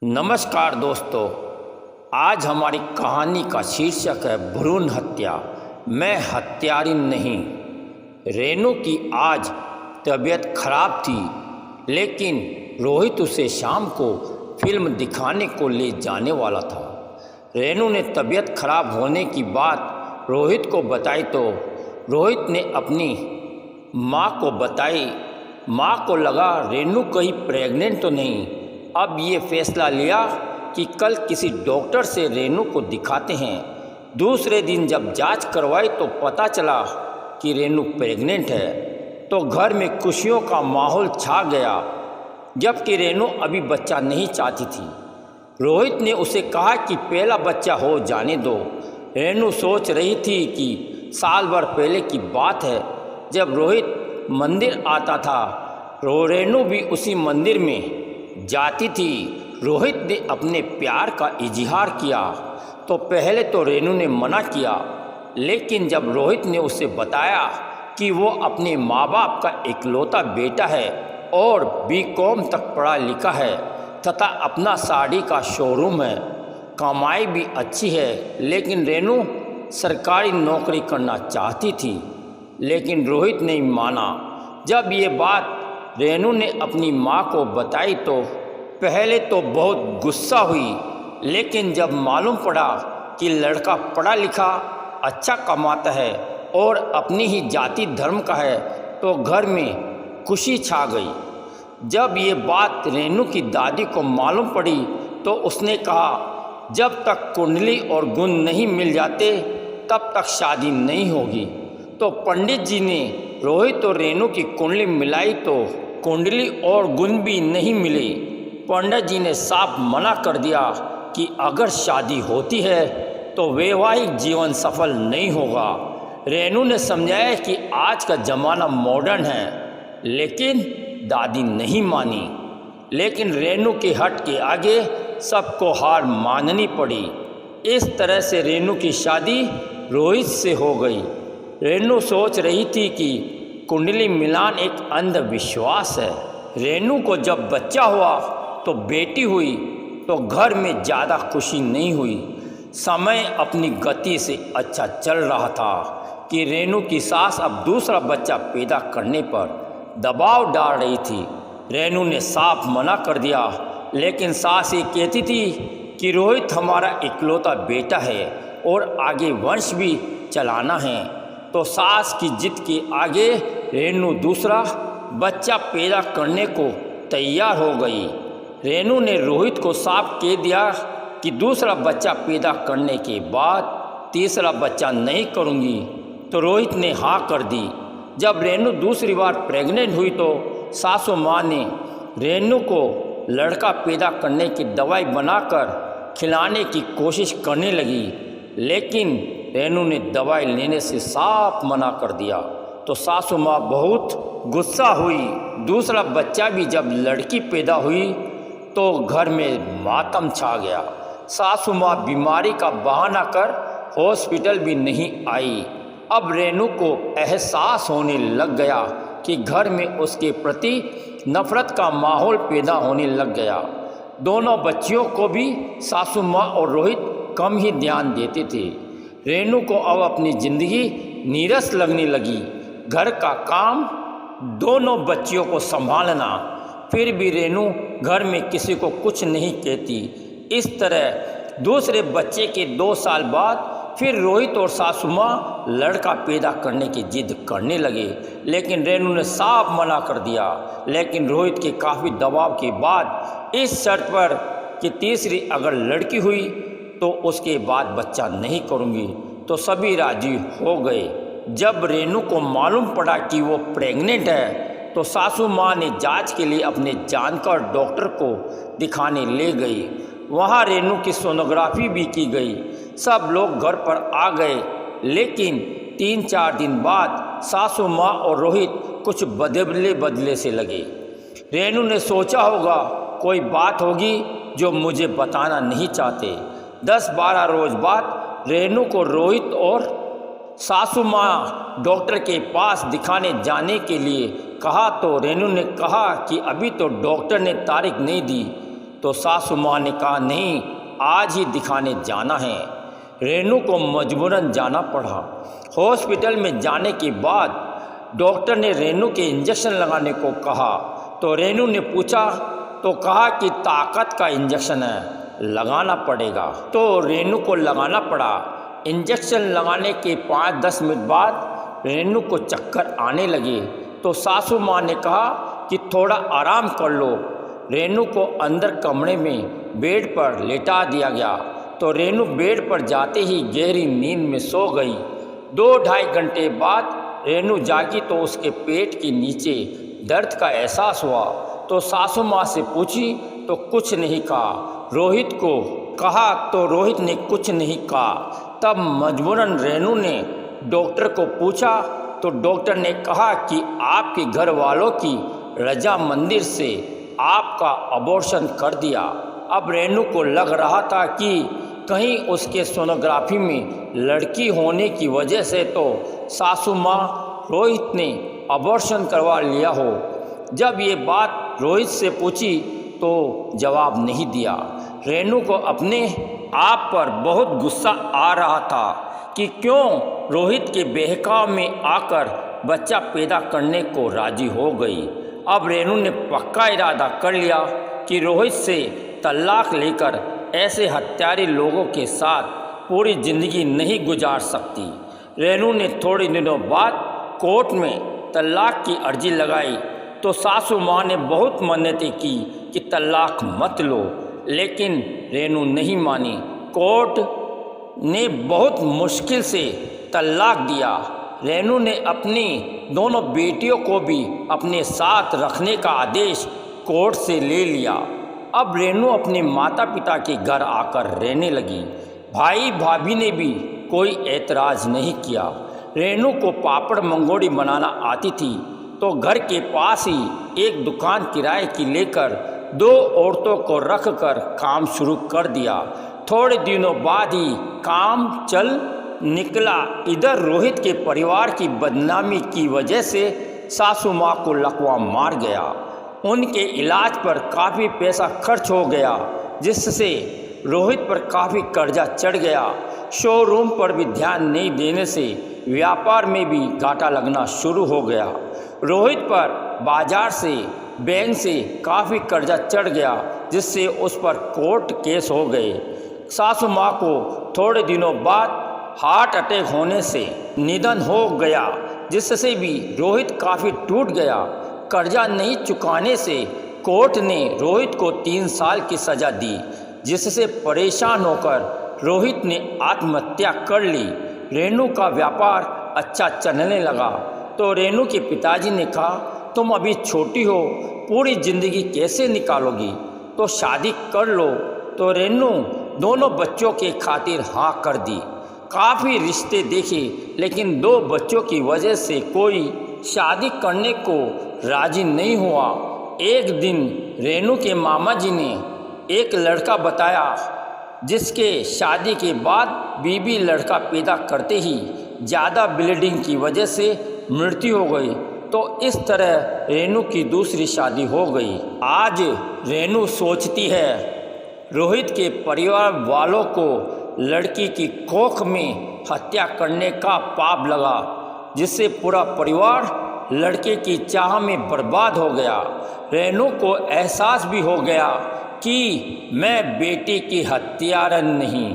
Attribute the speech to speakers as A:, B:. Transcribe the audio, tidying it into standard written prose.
A: नमस्कार दोस्तों, आज हमारी कहानी का शीर्षक है भ्रूण हत्या। मैं हत्यारी नहीं। रेनू की आज तबीयत खराब थी, लेकिन रोहित उसे शाम को फिल्म दिखाने को ले जाने वाला था। रेनू ने तबीयत खराब होने की बात रोहित को बताई तो रोहित ने अपनी माँ को बताई। माँ को लगा रेनू कहीं प्रेग्नेंट तो नहीं। अब ये फैसला लिया कि कल किसी डॉक्टर से रेनू को दिखाते हैं। दूसरे दिन जब जांच करवाई तो पता चला कि रेनू प्रेग्नेंट है, तो घर में खुशियों का माहौल छा गया। जबकि रेनू अभी बच्चा नहीं चाहती थी। रोहित ने उसे कहा कि पहला बच्चा हो जाने दो। रेनू सोच रही थी कि साल भर पहले की बात है, जब रोहित मंदिर आता था। रेनू भी उसी मंदिर में जाती थी। रोहित ने अपने प्यार का इजहार किया तो पहले तो रेनू ने मना किया, लेकिन जब रोहित ने उसे बताया कि वो अपने माँ बाप का इकलौता बेटा है और बीकॉम तक पढ़ा लिखा है तथा अपना साड़ी का शोरूम है, कमाई भी अच्छी है, लेकिन रेनू सरकारी नौकरी करना चाहती थी, लेकिन रोहित नहीं माना। जब ये बात रेनू ने अपनी माँ को बताई तो पहले तो बहुत गुस्सा हुई, लेकिन जब मालूम पड़ा कि लड़का पढ़ा लिखा, अच्छा कमाता है और अपनी ही जाति धर्म का है, तो घर में खुशी छा गई। जब ये बात रेनू की दादी को मालूम पड़ी तो उसने कहा, जब तक कुंडली और गुण नहीं मिल जाते तब तक शादी नहीं होगी। तो पंडित जी ने रोहित और रेनू की कुंडली मिलाई तो कुंडली और गुण भी नहीं मिले। पंडित जी ने साफ मना कर दिया कि अगर शादी होती है तो वैवाहिक जीवन सफल नहीं होगा। रेनू ने समझाया कि आज का ज़माना मॉडर्न है, लेकिन दादी नहीं मानी। लेकिन रेनू के हट के आगे सबको हार माननी पड़ी। इस तरह से रेनू की शादी रोहित से हो गई। रेनू सोच रही थी कि कुंडली मिलान एक अंधविश्वास है। रेनू को जब बच्चा हुआ तो बेटी हुई तो घर में ज़्यादा खुशी नहीं हुई। समय अपनी गति से अच्छा चल रहा था कि रेनू की सास अब दूसरा बच्चा पैदा करने पर दबाव डाल रही थी। रेनू ने साफ मना कर दिया, लेकिन सास ये कहती थी कि रोहित हमारा इकलौता बेटा है और आगे वंश भी चलाना है। तो सास की जिद के आगे रेनू दूसरा बच्चा पैदा करने को तैयार हो गई। रेनू ने रोहित को साफ कह दिया कि दूसरा बच्चा पैदा करने के बाद तीसरा बच्चा नहीं करूँगी। तो रोहित ने हाँ कर दी। जब रेनू दूसरी बार प्रेग्नेंट हुई तो सासू माँ ने रेनू को लड़का पैदा करने की दवाई बनाकर खिलाने की कोशिश करने लगी, लेकिन रेनू ने दवाई लेने से साफ मना कर दिया। तो सासू माँ बहुत गुस्सा हुई। दूसरा बच्चा भी जब लड़की पैदा हुई तो घर में मातम छा गया। सासू माँ बीमारी का बहाना कर हॉस्पिटल भी नहीं आई। अब रेनू को एहसास होने लग गया कि घर में उसके प्रति नफरत का माहौल पैदा होने लग गया। दोनों बच्चियों को भी सासू माँ और रोहित कम ही ध्यान देते थे। रेनू को अब अपनी ज़िंदगी नीरस लगने लगी। घर का काम, दोनों बच्चियों को संभालना, फिर भी रेनू घर में किसी को कुछ नहीं कहती। इस तरह दूसरे बच्चे के 2 साल बाद फिर रोहित और सासू माँ लड़का पैदा करने की जिद करने लगे, लेकिन रेनू ने साफ मना कर दिया। लेकिन रोहित के काफ़ी दबाव के बाद इस शर्त पर कि तीसरी अगर लड़की हुई तो उसके बाद बच्चा नहीं करूँगी, तो सभी राजी हो गए। जब रेनू को मालूम पड़ा कि वो प्रेग्नेंट है तो सासू माँ ने जांच के लिए अपने जानकार डॉक्टर को दिखाने ले गई। वहाँ रेनू की सोनोग्राफी भी की गई। सब लोग घर पर आ गए, लेकिन 3-4 दिन बाद सासू माँ और रोहित कुछ बदले बदले से लगे। रेनू ने सोचा होगा कोई बात होगी जो मुझे बताना नहीं चाहते। 10-12 रोज बाद रेनू को रोहित और सासू माँ डॉक्टर के पास दिखाने जाने के लिए कहा तो रेनू ने कहा कि अभी तो डॉक्टर ने तारीख नहीं दी, तो सासू माँ ने कहा नहीं, आज ही दिखाने जाना है। रेनू को मजबूरन जाना पड़ा। हॉस्पिटल में जाने के बाद डॉक्टर ने रेनू के इंजेक्शन लगाने को कहा तो रेनू ने पूछा तो कहा कि ताकत का इंजेक्शन है, लगाना पड़ेगा। तो रेनू को लगाना पड़ा। इंजेक्शन लगाने के 5-10 मिनट बाद रेनू को चक्कर आने लगे तो सासू माँ ने कहा कि थोड़ा आराम कर लो। रेनू को अंदर कमरे में बेड पर लेटा दिया गया तो रेनू बेड पर जाते ही गहरी नींद में सो गई। 2-2.5 घंटे बाद रेनू जागी तो उसके पेट के नीचे दर्द का एहसास हुआ तो सासू माँ से पूछी तो कुछ नहीं कहा। रोहित को कहा तो रोहित ने कुछ नहीं कहा। तब मजबूरन रेनू ने डॉक्टर को पूछा तो डॉक्टर ने कहा कि आपके घर वालों की रजामंदी से आपका अबॉर्शन कर दिया। अब रेनू को लग रहा था कि कहीं उसके सोनोग्राफी में लड़की होने की वजह से तो सासू माँ रोहित ने अबॉर्शन करवा लिया हो। जब ये बात रोहित से पूछी तो जवाब नहीं दिया। रेनू को अपने आप पर बहुत गुस्सा आ रहा था कि क्यों रोहित के बहकाव में आकर बच्चा पैदा करने को राजी हो गई। अब रेनू ने पक्का इरादा कर लिया कि रोहित से तलाक लेकर ऐसे हत्यारे लोगों के साथ पूरी ज़िंदगी नहीं गुजार सकती। रेनू ने थोड़े दिनों बाद कोर्ट में तलाक की अर्जी लगाई तो सासू माँ ने बहुत मन्नतें की कि तलाक मत लो, लेकिन रेनू नहीं मानी। कोर्ट ने बहुत मुश्किल से तलाक दिया। रेनू ने अपनी दोनों बेटियों को भी अपने साथ रखने का आदेश कोर्ट से ले लिया। अब रेनू अपने माता पिता के घर आकर रहने लगी। भाई भाभी ने भी कोई ऐतराज़ नहीं किया। रेनू को पापड़ मंगोड़ी बनाना आती थी तो घर के पास ही एक दुकान किराए की लेकर 2 औरतों को रखकर काम शुरू कर दिया। थोड़े दिनों बाद ही काम चल निकला। इधर रोहित के परिवार की बदनामी की वजह से सासू माँ को लकवा मार गया। उनके इलाज पर काफ़ी पैसा खर्च हो गया, जिससे रोहित पर काफ़ी कर्जा चढ़ गया। शोरूम पर भी ध्यान नहीं देने से व्यापार में भी घाटा लगना शुरू हो गया। रोहित पर बाजार से, बैंक से काफ़ी कर्जा चढ़ गया, जिससे उस पर कोर्ट केस हो गए। सासू माँ को थोड़े दिनों बाद हार्ट अटैक होने से निधन हो गया, जिससे भी रोहित काफ़ी टूट गया। कर्जा नहीं चुकाने से कोर्ट ने रोहित को 3 साल की सज़ा दी, जिससे परेशान होकर रोहित ने आत्महत्या कर ली। रेनू का व्यापार अच्छा चलने लगा तो रेनू के पिताजी ने कहा, तुम अभी छोटी हो, पूरी ज़िंदगी कैसे निकालोगी, तो शादी कर लो। तो रेनू दोनों बच्चों के खातिर हाँ कर दी। काफ़ी रिश्ते देखे, लेकिन 2 बच्चों की वजह से कोई शादी करने को राजी नहीं हुआ। एक दिन रेनू के मामा जी ने एक लड़का बताया, जिसके शादी के बाद बीबी लड़का पैदा करते ही ज़्यादा ब्लीडिंग की वजह से मृत्यु हो गई। तो इस तरह रेनू की दूसरी शादी हो गई। आज रेनू सोचती है, रोहित के परिवार वालों को लड़की की कोख में हत्या करने का पाप लगा, जिससे पूरा परिवार लड़के की चाह में बर्बाद हो गया। रेनू को एहसास भी हो गया कि मैं बेटी की हत्यारा नहीं।